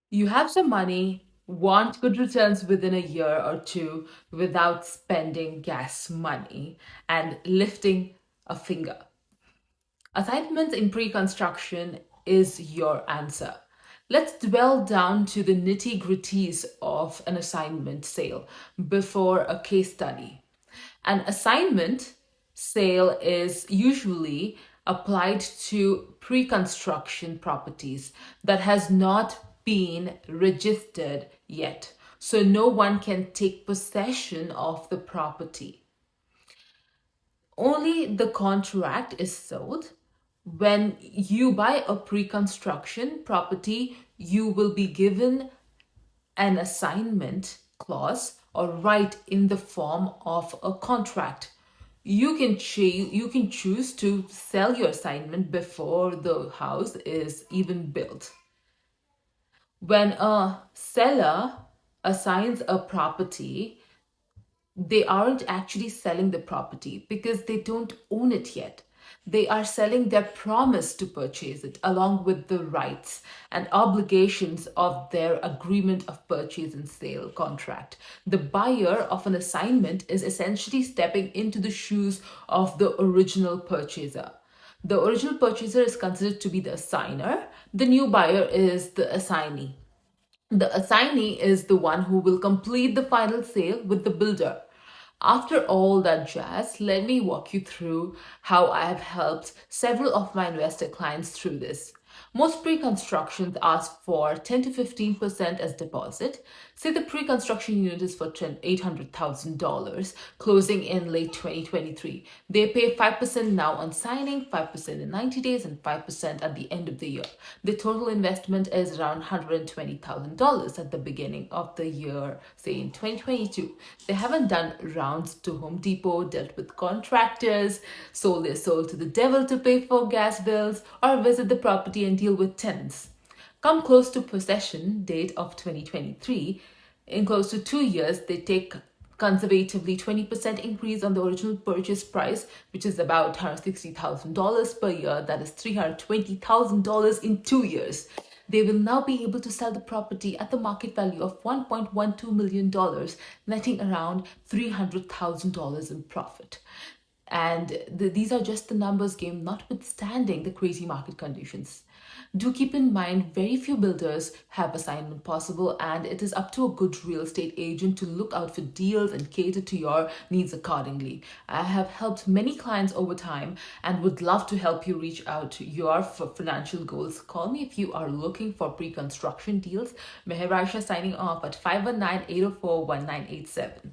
You have some money, want good returns within a year or two without spending gas money and lifting a finger. Assignments in pre-construction is your answer. Let's dwell down to the nitty-gritties of an assignment sale before a case study. An assignment sale is usually applied to pre-construction properties that has not been registered yet. So no one can take possession of the property. Only the contract is sold. When you buy a pre-construction property, you will be given an assignment clause or right in the form of a contract. You can choose to sell your assignment before the house is even built. When a seller assigns a property, they aren't actually selling the property because they don't own it yet. They are selling their promise to purchase it along with the rights and obligations of their agreement of purchase and sale contract. The buyer of an assignment is essentially stepping into the shoes of the original purchaser. The original purchaser is considered to be the assigner, the new buyer is the assignee. The assignee is the one who will complete the final sale with the builder. After all that jazz, let me walk you through how I have helped several of my investor clients through this. Most pre-constructions ask for 10 to 15% as deposit. Say the pre-construction unit is for $800,000, closing in late 2023. They pay 5% now on signing, 5% in 90 days, and 5% at the end of the year. The total investment is around $120,000 at the beginning of the year, say in 2022. They haven't done rounds to Home Depot, dealt with contractors, sold their soul to the devil to pay for gas bills, or visit the property and deal with tenants. Come close to possession date of 2023, in close to 2 years, they take conservatively 20% increase on the original purchase price, which is about $160,000 per year. That is $320,000 in 2 years. They will now be able to sell the property at the market value of $1.12 million, netting around $300,000 in profit. And these are just the numbers game, notwithstanding the crazy market conditions. Do keep in mind, very few builders have assignment possible, and it is up to a good real estate agent to look out for deals and cater to your needs accordingly. I have helped many clients over time and would love to help you reach out to your financial goals. Call me if you are looking for pre-construction deals. Meher Aisha signing off at 519-804-1987.